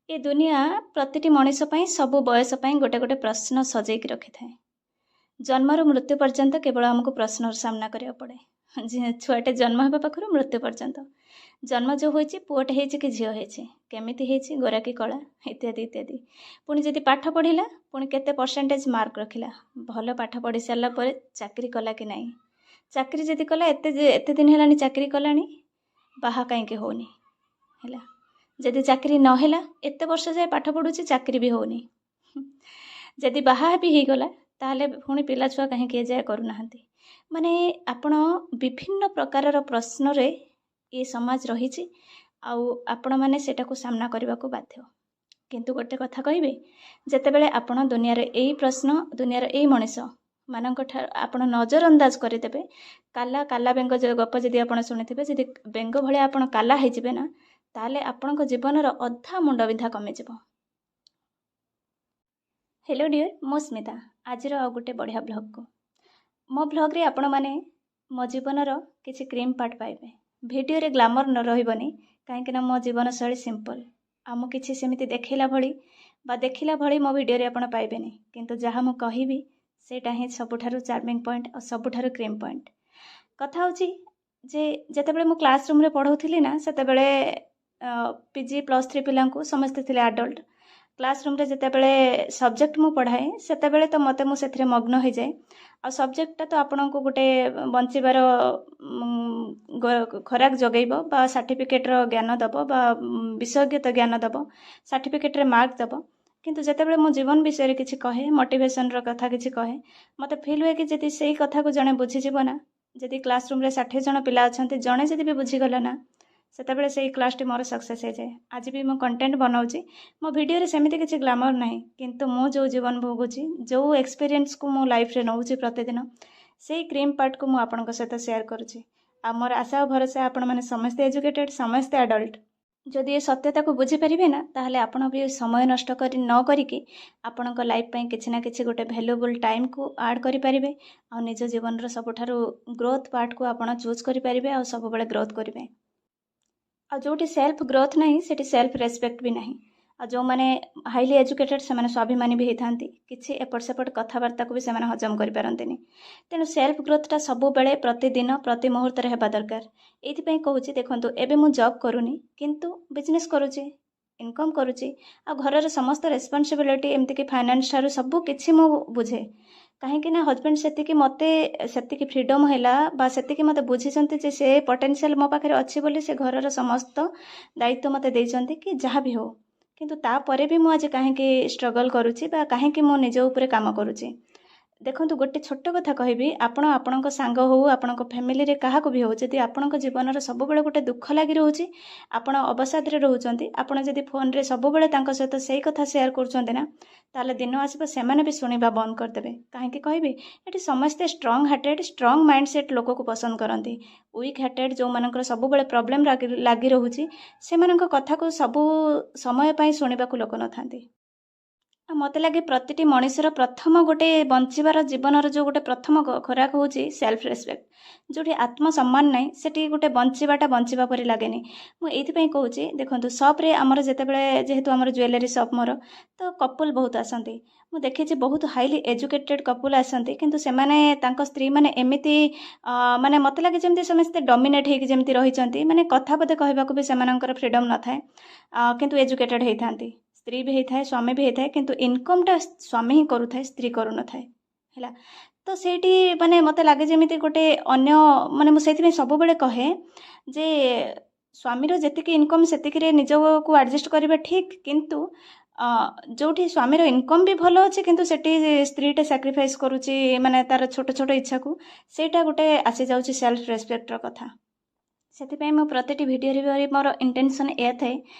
ए दुनिया प्रतिटी मଣିଷ ପାଇଁ ସବୁ ବୟସ ପାଇଁ ଗୋଟେ ଗୋଟେ ପ୍ରଶ୍ନ ସଜେଇକି ରଖିଥାଏ। ଜନ୍ମରୁ ମୃତ୍ୟୁ ପର୍ଯ୍ୟନ୍ତ କେବଳ ଆମକୁ ପ୍ରଶ୍ନର ସାମ୍ନା କରିବାକୁ ପଡ଼େ। ଛୁଆଟେ ଜନ୍ମ ହେବା ପାଖରୁ ମୃତ୍ୟୁ ପର୍ଯ୍ୟନ୍ତ। ଜନ୍ମ ଯେଉଁ ହୋଇଛି ପୁଅଟେ ହେଇଛି କି ଝିଅ ହେଇଛି, କେମିତି ହେଇଛି, ଗୋରା କି କଳା, ଇତ୍ୟାଦି ଇତ୍ୟାଦି। ପୁଣି ଯଦି ପାଠ ପଢ଼ିଲା, ପୁଣି କେତେ ପରସେଣ୍ଟେଜ ମାର୍କ ରଖିଲା, ଭଲ ପାଠ ପଢ଼ି ସାରିଲା ପରେ ଚାକିରି କଲା କି ନାହିଁ, ଚାକିରି ଯଦି କଲା ଏତେ ଦିନ ହେଲାଣି ଚାକିରି କଲାଣି, ବାହା କାହିଁକି ହେଉନି ହେଲା। ଯଦି ଚାକିରି ନ ହେଲା, ଏତେ ବର୍ଷ ଯାଏ ପାଠ ପଢ଼ୁଛି, ଚାକିରି ବି ହେଉନି। ଯଦି ବାହା ବି ହେଇଗଲା, ତାହେଲେ ପୁଣି ପିଲା ଛୁଆ କାହିଁକି ଏଯାଏ କରୁନାହାନ୍ତି। ମାନେ ଆପଣ ବିଭିନ୍ନ ପ୍ରକାରର ପ୍ରଶ୍ନରେ ଏ ସମାଜ ରହିଛି, ଆଉ ଆପଣମାନେ ସେଟାକୁ ସାମ୍ନା କରିବାକୁ ବାଧ୍ୟ। କିନ୍ତୁ ଗୋଟେ କଥା କହିବି, ଯେତେବେଳେ ଆପଣ ଦୁନିଆର ଏଇ ପ୍ରଶ୍ନ, ଦୁନିଆର ଏଇ ମଣିଷ ମାନଙ୍କଠାରୁ ଆପଣ ନଜର ଅନ୍ଦାଜ କରିଦେବେ, କାଲା ବେଙ୍ଗ ଗପ ଯଦି ଆପଣ ଶୁଣିଥିବେ, ଯଦି ବେଙ୍ଗ ଭଳିଆ ଆପଣ କାଲା ହେଇଯିବେ ନା, ତାହେଲେ ଆପଣଙ୍କ ଜୀବନର ଅଧା ମୁଣ୍ଡବିନ୍ଧା କମିଯିବ। ହ୍ୟାଲୋ ଡିୟର, ମୁଁ ସ୍ମିତା। ଆଜିର ଆଉ ଗୋଟେ ବଢ଼ିଆ ବ୍ଲଗ୍କୁ ମୋ ବ୍ଲଗ୍ରେ ଆପଣମାନେ ମୋ ଜୀବନର କିଛି କ୍ରିମ୍ ପାର୍ଟ ପାଇବେ। ଭିଡ଼ିଓରେ ଗ୍ଲାମର ନ ରହିବନି, କାହିଁକିନା ମୋ ଜୀବନଶୈଳୀ ସିମ୍ପଲ୍। ଆଉ ମୁଁ କିଛି ସେମିତି ଦେଖିଲା ଭଳି ମୋ ଭିଡ଼ିଓରେ ଆପଣ ପାଇବେନି। କିନ୍ତୁ ଯାହା ମୁଁ କହିବି ସେଇଟା ହିଁ ସବୁଠାରୁ ଚାର୍ମିଂ ପଏଣ୍ଟ ଆଉ ସବୁଠାରୁ କ୍ରିମ୍ ପଏଣ୍ଟ। କଥା ହେଉଛି ଯେ ଯେତେବେଳେ ମୁଁ କ୍ଲାସ୍ ରୁମ୍ରେ ପଢ଼ଉଥିଲି ନା, ସେତେବେଳେ PG +3 ପିଲାଙ୍କୁ ସମସ୍ତେ ଥିଲେ ଆଡଲ୍ଟ। କ୍ଲାସ୍ ରୁମ୍ରେ ଯେତେବେଳେ ସବଜେକ୍ଟ ମୁଁ ପଢ଼ାଏ, ସେତେବେଳେ ତ ମୁଁ ସେଥିରେ ମଗ୍ନ ହୋଇଯାଏ। ଆଉ ସବଜେକ୍ଟଟା ତ ଆପଣଙ୍କୁ ଗୋଟେ ବଞ୍ଚିବାର ଖୋରାକ ଯୋଗାଇବ, ବା ସାର୍ଟିଫିକେଟ୍ର ଜ୍ଞାନ ଦେବ, ବା ବିଷୟଗତ ଜ୍ଞାନ ଦେବ, ସାର୍ଟିଫିକେଟ୍ରେ ମାର୍କ ଦେବ। କିନ୍ତୁ ଯେତେବେଳେ ମୁଁ ଜୀବନ ବିଷୟରେ କିଛି କହେ, ମୋଟିଭେସନର କଥା କିଛି କହେ, ମୋତେ ଫିଲ୍ ହୁଏ କି ଯଦି ସେଇ କଥାକୁ ଜଣେ ବୁଝିଯିବ ନା, ଯଦି କ୍ଲାସ୍ ରୁମ୍ରେ 60 ଜଣ ପିଲା ଅଛନ୍ତି, ଜଣେ ଯଦି ବି ବୁଝିଗଲା ନା, ସେତେବେଳେ ସେଇ କ୍ଲାସ୍ଟି ମୋର ସକ୍ସେସ୍ ହେଇଯାଏ। ଆଜି ବି ମୁଁ କଣ୍ଟେଣ୍ଟ ବନାଉଛି, ମୋ ଭିଡ଼ିଓରେ ସେମିତି କିଛି ଗ୍ଲାମର ନାହିଁ, କିନ୍ତୁ ମୁଁ ଯେଉଁ ଜୀବନ ଭୋଗୁଛି, ଯେଉଁ ଏକ୍ସପିରିଏନ୍ସକୁ ମୁଁ ଲାଇଫ୍ରେ ନେଉଛି ପ୍ରତିଦିନ, ସେଇ କ୍ରିମ୍ ପାର୍ଟକୁ ମୁଁ ଆପଣଙ୍କ ସହିତ ସେୟାର କରୁଛି। ଆଉ ମୋର ଆଶା ଓ ଭରସା, ଆପଣମାନେ ସମସ୍ତେ ଏଜୁକେଟେଡ଼, ସମସ୍ତେ ଆଡଲ୍ଟ। ଯଦି ଏ ସତ୍ୟତାକୁ ବୁଝିପାରିବେ ନା, ତାହେଲେ ଆପଣ ବି ସମୟ ନଷ୍ଟ ନ କରିକି ଆପଣଙ୍କ ଲାଇଫ୍ ପାଇଁ କିଛି ନା କିଛି ଗୋଟେ ଭ୍ୟାଲୁଏବୁଲ୍ ଟାଇମ୍କୁ ଆଡ଼୍ କରିପାରିବେ, ଆଉ ନିଜ ଜୀବନର ସବୁଠାରୁ ଗ୍ରୋଥ୍ ପାର୍ଟକୁ ଆପଣ ଚୁଜ୍ କରିପାରିବେ, ଆଉ ସବୁବେଳେ ଗ୍ରୋଥ୍ କରିବେ। ଆଉ ଯେଉଁଠି ସେଲ୍ଫ ଗ୍ରୋଥ୍ ନାହିଁ, ସେଠି ସେଲ୍ଫ ରେସ୍ପେକ୍ଟ ବି ନାହିଁ। ଆଉ ଯେଉଁମାନେ ହାଇଲି ଏଜୁକେଟେଡ଼, ସେମାନେ ସ୍ୱାଭିମାନୀ ବି ହେଇଥାନ୍ତି। କିଛି ଏପଟ ସେପଟ କଥାବାର୍ତ୍ତାକୁ ବି ସେମାନେ ହଜମ କରିପାରନ୍ତିନି। ତେଣୁ ସେଲ୍ଫ ଗ୍ରୋଥ୍ଟା ସବୁବେଳେ, ପ୍ରତିଦିନ, ପ୍ରତି ମୁହୂର୍ତ୍ତରେ ହେବା ଦରକାର। ଏଇଥିପାଇଁ କହୁଛି, ଦେଖନ୍ତୁ, ଏବେ ମୁଁ ଜବ୍ କରୁନି, କିନ୍ତୁ ବିଜନେସ୍ କରୁଛି, ଇନକମ୍ କରୁଛି, ଆଉ ଘରର ସମସ୍ତ ରେସ୍ପନ୍ସିବିଲିଟି, ଏମିତିକି ଫାଇନାନ୍ସ ଠାରୁ ସବୁ କିଛି ମୁଁ ବୁଝେ। କାହିଁକି ନା ହଜବେଣ୍ଡ ସେତିକି ଫ୍ରିଡମ୍ ହେଲା, ବା ସେତିକି ମୋତେ ବୁଝିଛନ୍ତି ଯେ ସେ ପଟେନ୍ସିଆଲ ମୋ ପାଖରେ ଅଛି ବୋଲି ସେ ଘରର ସମସ୍ତ ଦାୟିତ୍ୱ ମୋତେ ଦେଇଛନ୍ତି କି ଯାହା ବି ହଉ। କିନ୍ତୁ ତାପରେ ବି ମୁଁ ଆଜି କାହିଁକି ଷ୍ଟ୍ରଗଲ୍ କରୁଛି, ବା କାହିଁକି ମୁଁ ନିଜ ଉପରେ କାମ କରୁଛି। ଦେଖନ୍ତୁ, ଗୋଟେ ଛୋଟ କଥା କହିବି, ଆପଣ ଆପଣଙ୍କ ସାଙ୍ଗ ହେଉ, ଆପଣଙ୍କ ଫ୍ୟାମିଲିରେ କାହାକୁ ବି ହେଉ, ଯଦି ଆପଣଙ୍କ ଜୀବନର ସବୁବେଳେ ଗୋଟେ ଦୁଃଖ ଲାଗି ରହୁଛି, ଆପଣ ଅବସାଦରେ ରହୁଛନ୍ତି, ଆପଣ ଯଦି ଫୋନ୍ରେ ସବୁବେଳେ ତାଙ୍କ ସହିତ ସେଇ କଥା ସେୟାର କରୁଛନ୍ତି ନା, ତାହେଲେ ଦିନ ଆସିବ ସେମାନେ ବି ଶୁଣିବା ବନ୍ଦ କରିଦେବେ। କାହିଁକି କହିବି, ଏଠି ସମସ୍ତେ strong hearted, strong mind set ଲୋକକୁ ପସନ୍ଦ କରନ୍ତି। ୱିକ୍ ହାର୍ଟେଡ୍, ଯେଉଁମାନଙ୍କର ସବୁବେଳେ ପ୍ରୋବ୍ଲେମ୍ ଲାଗି ରହୁଛି, ସେମାନଙ୍କ କଥାକୁ ସବୁ ସମୟ ପାଇଁ ଶୁଣିବାକୁ ଲୋକ ନଥାନ୍ତି। ଆଉ ମୋତେ ଲାଗେ ପ୍ରତିଟି ମଣିଷର ପ୍ରଥମ ଗୋଟେ ବଞ୍ଚିବାର ଜୀବନର ଯେଉଁ ଗୋଟେ ପ୍ରଥମ ଖୋରାକ ହେଉଛି ସେଲ୍ଫ ରେସ୍ପେକ୍ଟ। ଯେଉଁଠି ଆତ୍ମସମ୍ମାନ ନାହିଁ, ସେଠି ଗୋଟେ ବଞ୍ଚିବା ପରି ଲାଗେନି। ମୁଁ ଏଇଥିପାଇଁ କହୁଛି, ଦେଖନ୍ତୁ, ସପ୍ରେ ଆମର ଯେହେତୁ ଆମର ଜୁଏଲାରୀ ସପ୍ ମୋର, ତ କପୁଲ୍ ବହୁତ ଆସନ୍ତି। ମୁଁ ଦେଖିଛି ବହୁତ ହାଇଲି ଏଜୁକେଟେଡ୍ କପୁଲ୍ ଆସନ୍ତି, କିନ୍ତୁ ସେମାନେ ତାଙ୍କ ସ୍ତ୍ରୀମାନେ ଏମିତି ମାନେ ମୋତେ ଲାଗେ ଯେମିତି ସମସ୍ତେ ଡମିନେଟ୍ ହେଇକି ଯେମିତି ରହିଛନ୍ତି, ମାନେ କଥା ବୋଧେ କହିବାକୁ ବି ସେମାନଙ୍କର ଫ୍ରିଡମ୍ ନଥାଏ, କିନ୍ତୁ ଏଜୁକେଟେଡ୍ ହେଇଥାନ୍ତି। ସ୍ତ୍ରୀ ବି ହେଇଥାଏ, ସ୍ୱାମୀ ବି ହେଇଥାଏ, କିନ୍ତୁ ଇନକମ୍ଟା ସ୍ୱାମୀ ହିଁ କରୁଥାଏ, ସ୍ତ୍ରୀ କରୁନଥାଏ ହେଲା। ତ ସେଇଠି ମାନେ ମୋତେ ଲାଗେ ଯେମିତି ଗୋଟେ ମୁଁ ସେଇଥିପାଇଁ ସବୁବେଳେ କହେ ଯେ ସ୍ୱାମୀର ଯେତିକି ଇନକମ୍ ସେତିକିରେ ନିଜକୁ ଆଡ଼ଜଷ୍ଟ କରିବା ଠିକ୍, କିନ୍ତୁ ଯେଉଁଠି ସ୍ୱାମୀର ଇନକମ୍ ବି ଭଲ ଅଛି, କିନ୍ତୁ ସେଠି ସ୍ତ୍ରୀଟେ ସାକ୍ରିଫାଇସ୍ କରୁଛି, ମାନେ ତାର ଛୋଟ ଛୋଟ ଇଚ୍ଛାକୁ, ସେଇଟା ଗୋଟେ ଆସିଯାଉଛି ସେଲ୍ଫ ରେସ୍ପେକ୍ଟର କଥା। ସେଥିପାଇଁ ମୁଁ ପ୍ରତିଟି ଭିଡ଼ିଓରେ ମୋର ଇଣ୍ଟେନସନ୍ ଏଇଆ ଥାଏ,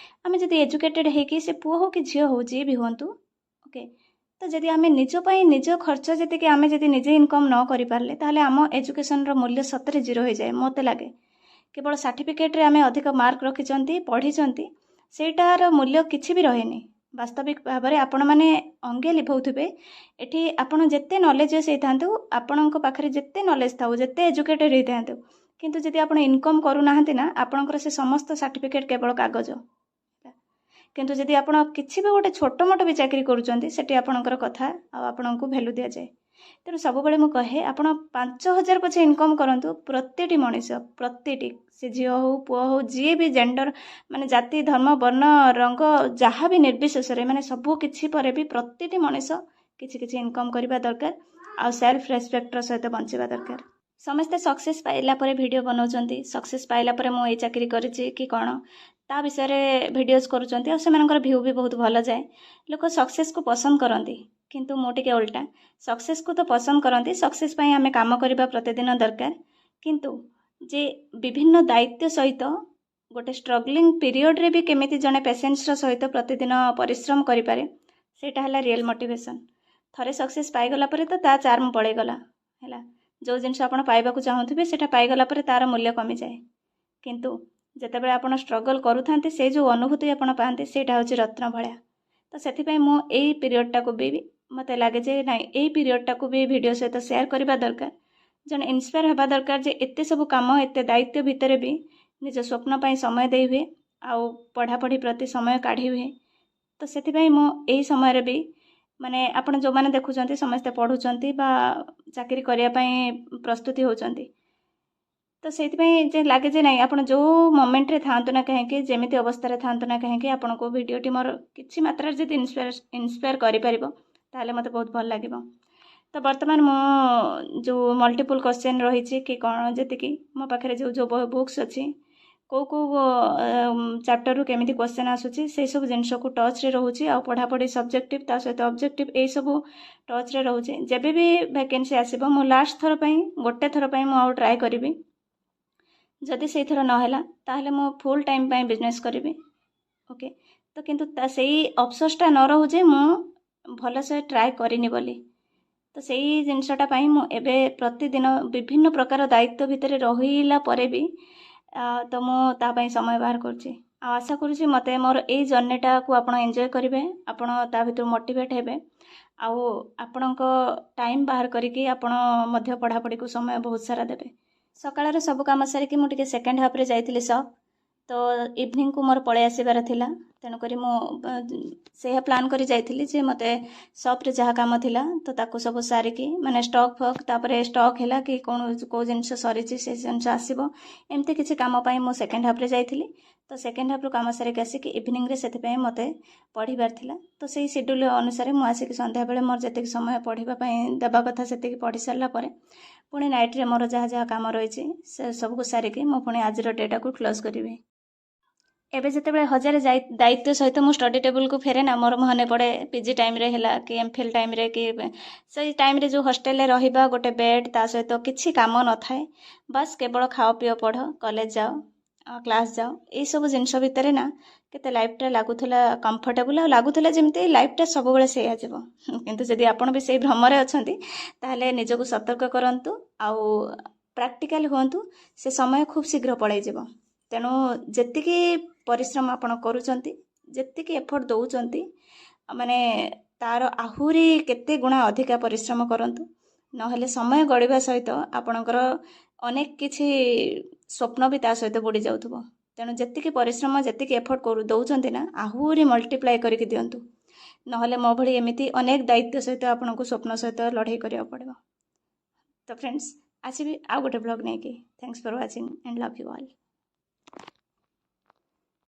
ଆମେ ଯଦି ଏଜୁକେଟେଡ୍ ହେଇକି, ସେ ପୁଅ ହଉ କି ଝିଅ ହଉ, ଯିଏ ବି ହୁଅନ୍ତୁ, ଓକେ, ତ ଯଦି ଆମେ ନିଜ ପାଇଁ ନିଜ ଖର୍ଚ୍ଚ ଯେତିକି ଆମେ ଯଦି ନିଜେ ଇନକମ୍ ନ କରିପାରିଲେ, ତାହେଲେ ଆମ ଏଜୁକେସନର ମୂଲ୍ୟ ସତରେ ଜିରୋ ହେଇଯାଏ। ମୋତେ ଲାଗେ କେବଳ ସାର୍ଟିଫିକେଟ୍ରେ ଆମେ ଅଧିକ ମାର୍କ ରଖିଛନ୍ତି, ପଢ଼ିଛନ୍ତି, ସେଇଟାର ମୂଲ୍ୟ କିଛି ବି ରହେନି। ବାସ୍ତବିକ ଭାବରେ ଆପଣମାନେ ଅଙ୍ଗେ ଲିଭଉଥିବେ, ଏଠି ଆପଣ ଯେତେ ନଲେଜେସ୍ ହେଇଥାନ୍ତୁ, ଆପଣଙ୍କ ପାଖରେ ଯେତେ ନଲେଜ ଥାଉ, ଯେତେ ଏଜୁକେଟେଡ୍ ହେଇଥାନ୍ତୁ, କିନ୍ତୁ ଯଦି ଆପଣ ଇନକମ୍ କରୁନାହାନ୍ତି ନା, ଆପଣଙ୍କର ସେ ସମସ୍ତ ସାର୍ଟିଫିକେଟ୍ କେବଳ କାଗଜ। କିନ୍ତୁ ଯଦି ଆପଣ କିଛି ବି ଗୋଟେ ଛୋଟ ମୋଟ ବି ଚାକିରି କରୁଛନ୍ତି ସେଠି ଆପଣଙ୍କର କଥା ଆଉ ଆପଣଙ୍କୁ ଭ୍ୟାଲୁ ଦିଆଯାଏ। ତେଣୁ ସବୁବେଳେ ମୁଁ କହେ ଆପଣ 5,000 ପଛେ ଇନକମ୍ କରନ୍ତୁ, ପ୍ରତିଟି ମଣିଷ, ପ୍ରତିଟି, ସେ ଝିଅ ହଉ ପୁଅ ହଉ ଯିଏ ବି ଜେଣ୍ଡର ମାନେ ଜାତି ଧର୍ମ ବର୍ଣ୍ଣ ରଙ୍ଗ ଯାହା ବି ନିର୍ବିଶେଷରେ ମାନେ ସବୁ କିଛି ପରେ ବି ପ୍ରତିଟି ମଣିଷ କିଛି କିଛି ଇନକମ୍ କରିବା ଦରକାର ଆଉ ସେଲ୍ଫ ରେସ୍ପେକ୍ଟର ସହିତ ବଞ୍ଚିବା ଦରକାର। ସମସ୍ତେ ସକ୍ସେସ୍ ପାଇଲା ପରେ ଭିଡ଼ିଓ ବନାଉଛନ୍ତି, ସକ୍ସେସ୍ ପାଇଲା ପରେ ମୁଁ ଏଇ ଚାକିରି କରିଛି କି କ'ଣ ତା ବିଷୟରେ ଭିଡ଼ିଓଜ୍ କରୁଛନ୍ତି ଆଉ ସେମାନଙ୍କର ଭ୍ୟୁ ବି ବହୁତ ଭଲ ଯାଏ। ଲୋକ ସକ୍ସେସ୍କୁ ପସନ୍ଦ କରନ୍ତି, କିନ୍ତୁ ମୁଁ ଟିକେ ଓଲଟା, ସକ୍ସେସ୍କୁ ତ ପସନ୍ଦ କରନ୍ତି, ସକ୍ସେସ୍ ପାଇଁ ଆମେ କାମ କରିବା ପ୍ରତିଦିନ ଦରକାର, କିନ୍ତୁ ଯେ ବିଭିନ୍ନ ଦାୟିତ୍ୱ ସହିତ ଗୋଟେ ଷ୍ଟ୍ରଗଲିଂ ପିରିୟଡ଼ରେ ବି କେମିତି ଜଣେ ପେସେନ୍ସର ସହିତ ପ୍ରତିଦିନ ପରିଶ୍ରମ କରିପାରେ ସେଇଟା ହେଲା ରିଏଲ୍ ମୋଟିଭେସନ୍। ଥରେ ସକ୍ସେସ୍ ପାଇଗଲା ପରେ ତ ତା ଚାର୍ମ ପଳେଇଗଲା ହେଲା। ଯେଉଁ ଜିନିଷ ଆପଣ ପାଇବାକୁ ଚାହୁଁଥିବେ ସେଇଟା ପାଇଗଲା ପରେ ତା'ର ମୂଲ୍ୟ କମିଯାଏ, କିନ୍ତୁ ଯେତେବେଳେ ଆପଣ ଷ୍ଟ୍ରଗଲ୍ କରୁଥାନ୍ତି ସେଇ ଯେଉଁ ଅନୁଭୂତି ଆପଣ ପାଆନ୍ତି ସେଇଟା ହେଉଛି ରତ୍ନ ଭଳିଆ। ତ ସେଥିପାଇଁ ମୁଁ ଏଇ ପିରିୟଡ଼ଟାକୁ ବି ମୋତେ ଲାଗେ ଯେ ନାଇଁ ଏଇ ପିରିୟଡ଼ଟାକୁ ବି ଭିଡ଼ିଓ ସହିତ ସେୟାର କରିବା ଦରକାର। ଜଣେ ଇନ୍ସପାୟାର ହେବା ଦରକାର ଯେ ଏତେ ସବୁ କାମ ଏତେ ଦାୟିତ୍ୱ ଭିତରେ ବି ନିଜ ସ୍ୱପ୍ନ ପାଇଁ ସମୟ ଦେଇ ହୁଏ ଆଉ ପଢ଼ାପଢ଼ି ପ୍ରତି ସମୟ କାଢ଼ି ହୁଏ। ତ ସେଥିପାଇଁ ମୁଁ ଏଇ ସମୟରେ ବି ମାନେ ଆପଣ ଯେଉଁମାନେ ଦେଖୁଛନ୍ତି ସମସ୍ତେ ପଢ଼ୁଛନ୍ତି ବା ଚାକିରି କରିବା ପାଇଁ ପ୍ରସ୍ତୁତି ହେଉଛନ୍ତି, ତ ସେଇଥିପାଇଁ ଯେ ଲାଗେ ଯେ ନାଇଁ ଆପଣ ଯେଉଁ ମୋମେଣ୍ଟରେ ଥାଆନ୍ତୁ ନା କାହିଁକି, ଯେମିତି ଅବସ୍ଥାରେ ଥାଆନ୍ତୁ ନା କାହିଁକି, ଆପଣଙ୍କୁ ଭିଡ଼ିଓଟି ମୋର କିଛି ମାତ୍ରାରେ ଯଦି ଇନ୍ସପାୟାର କରିପାରିବ ତାହେଲେ ମୋତେ ବହୁତ ଭଲ ଲାଗିବ। ତ ବର୍ତ୍ତମାନ ମୁଁ ଯେଉଁ ମଲ୍ଟିପୁଲ୍ କ୍ୱେଶ୍ଚନ୍ ରହିଛି କି କ'ଣ, ଯେତିକି ମୋ ପାଖରେ ଯେଉଁ ବୁକ୍ସ ଅଛି, କେଉଁ ଚାପ୍ଟରରୁ କେମିତି କ୍ୱେଶ୍ଚନ୍ ଆସୁଛି ସେସବୁ ଜିନିଷକୁ ଟଚ୍ରେ ରହୁଛି ଆଉ ପଢ଼ାପଢ଼ି ସବଜେକ୍ଟିଭ୍ ତା ସହିତ ଅବଜେକ୍ଟିଭ୍ ଏଇସବୁ ଟଚ୍ରେ ରହୁଛି। ଯେବେ ବି ଭ୍ୟାକେନ୍ସି ଆସିବ ମୁଁ ଲାଷ୍ଟ ଥର ପାଇଁ ଗୋଟେ ଥର ପାଇଁ ମୁଁ ଆଉ ଟ୍ରାଏ କରିବି, ଯଦି ସେଇଥର ନହେଲା ତାହେଲେ ମୁଁ ଫୁଲ୍ ଟାଇମ୍ ପାଇଁ ବିଜନେସ୍ କରିବି। ଓକେ, ତ କିନ୍ତୁ ସେଇ ଅଫସୋସଟା ନ ରହୁ ଯେ ମୁଁ ଭଲସେ ଟ୍ରାଏ କରିନି ବୋଲି। ତ ସେଇ ଜିନିଷଟା ପାଇଁ ମୁଁ ଏବେ ପ୍ରତିଦିନ ବିଭିନ୍ନ ପ୍ରକାର ଦାୟିତ୍ୱ ଭିତରେ ରହିଲା ପରେ ବି ତ ମୁଁ ତା ପାଇଁ ସମୟ ବାହାର କରୁଛି ଆଉ ଆଶା କରୁଛି ମୋତେ ମୋର ଏଇ ଜର୍ଣ୍ଣିଟାକୁ ଆପଣ ଏନ୍ଜୟ କରିବେ, ଆପଣ ତା ଭିତରୁ ମୋଟିଭେଟ୍ ହେବେ ଆଉ ଆପଣଙ୍କ ଟାଇମ୍ ବାହାର କରିକି ଆପଣ ମଧ୍ୟ ପଢ଼ାପଢ଼ିକୁ ସମୟ ବହୁତ ସାରା ଦେବେ। ସକାଳର ସବୁ କାମ ସାରିକି ମୁଁ ଟିକେ ସେକେଣ୍ଡ ହାଫ୍ରେ ଯାଇଥିଲି ସପ୍, ତ ଇଭିନିଂକୁ ମୋର ପଳେଇ ଆସିବାର ଥିଲା, ତେଣୁକରି ମୁଁ ସେଇଆ ପ୍ଲାନ୍ କରି ଯାଇଥିଲି ଯେ ମୋତେ ସପ୍ରେ ଯାହା କାମ ଥିଲା ତ ତାକୁ ସବୁ ସାରିକି ମାନେ ଷ୍ଟକ୍ ଫକ୍ ତାପରେ ଷ୍ଟକ୍ ହେଲା କି କେଉଁ ଜିନିଷ ସରିଛି ସେ ଜିନିଷ ଆସିବ, ଏମିତି କିଛି କାମ ପାଇଁ ମୁଁ ସେକେଣ୍ଡ ହାଫ୍ରେ ଯାଇଥିଲି। ତ ସେକେଣ୍ଡ ହାଫ୍ରୁ କାମ ସାରିକି ଆସିକି ଇଭିନିଂରେ ସେଥିପାଇଁ ମୋତେ ପଢ଼ିବାର ଥିଲା, ତ ସେଇ ସିଡ୍ୟୁଲ୍ ଅନୁସାରେ ମୁଁ ଆସିକି ସନ୍ଧ୍ୟାବେଳେ ମୋର ଯେତିକି ସମୟ ପଢ଼ିବା ପାଇଁ ଦେବା କଥା ସେତିକି ପଢ଼ି ସାରିଲା ପରେ ପୁଣି ନାଇଟ୍ରେ ମୋର ଯାହା ଯାହା କାମ ରହିଛି ସେ ସବୁକୁ ସାରିକି ମୁଁ ପୁଣି ଆଜିର ଡେଟାକୁ କ୍ଲୋଜ୍ କରିବି। ଏବେ ଯେତେବେଳେ ହଜାରେ ଦାୟିତ୍ୱ ସହିତ ମୁଁ ଷ୍ଟଡି ଟେବୁଲକୁ ଫେରେ ନା, ମୋର ମନେ ପଡ଼େ ପିଜି ଟାଇମ୍ରେ ହେଲା କି ଏମ୍ଫିଲ୍ ଟାଇମ୍ରେ କି ସେଇ ଟାଇମ୍ରେ ଯେଉଁ ହଷ୍ଟେଲରେ ରହିବା, ଗୋଟେ ବେଡ୍ ତା ସହିତ କିଛି କାମ ନଥାଏ, ବାସ୍ କେବଳ ଖାଅ ପିଅ ପଢ଼, କଲେଜ ଯାଅ, କ୍ଲାସ୍ ଯାଅ, ଏଇସବୁ ଜିନିଷ ଭିତରେ ନା କେତେ ଲାଇଫ୍ଟା ଲାଗୁଥିଲା କମ୍ଫର୍ଟେବୁଲ୍ ଆଉ ଲାଗୁଥିଲା ଯେମିତି ଲାଇଫ୍ଟା ସବୁବେଳେ ସେଇଆ ଯିବ। କିନ୍ତୁ ଯଦି ଆପଣ ବି ସେଇ ଭ୍ରମରେ ଅଛନ୍ତି ତାହେଲେ ନିଜକୁ ସତର୍କ କରନ୍ତୁ ଆଉ ପ୍ରାକ୍ଟିକାଲ ହୁଅନ୍ତୁ, ସେ ସମୟ ଖୁବ୍ ଶୀଘ୍ର ପଳାଇଯିବ। ତେଣୁ ଯେତିକି ପରିଶ୍ରମ ଆପଣ କରୁଛନ୍ତି, ଯେତିକି ଏଫର୍ଟ ଦେଉଛନ୍ତି, ମାନେ ତା'ର ଆହୁରି କେତେ ଗୁଣା ଅଧିକା ପରିଶ୍ରମ କରନ୍ତୁ, ନହେଲେ ସମୟ ଗଡ଼ିବା ସହିତ ଆପଣଙ୍କର ଅନେକ କିଛି ସ୍ୱପ୍ନ ବି ତା ସହିତ ବୁଡ଼ି ଯାଉଥିବ। ତେଣୁ ଯେତିକି ପରିଶ୍ରମ ଯେତିକି ଏଫର୍ଟ ଦେଉଛନ୍ତି ନା ଆହୁରି ମଲ୍ଟିପ୍ଲାଏ କରିକି ଦିଅନ୍ତୁ, ନହେଲେ ମୋ ଭଳି ଏମିତି ଅନେକ ଦାୟିତ୍ୱ ସହିତ ଆପଣଙ୍କୁ ସ୍ୱପ୍ନ ସହିତ ଲଢ଼େଇ କରିବାକୁ ପଡ଼ିବ। ତ ଫ୍ରେଣ୍ଡସ୍, ଆସିବି ଆଉ ଗୋଟେ ବ୍ଲଗ୍ ନେଇକି। Thanks for watching and love you all.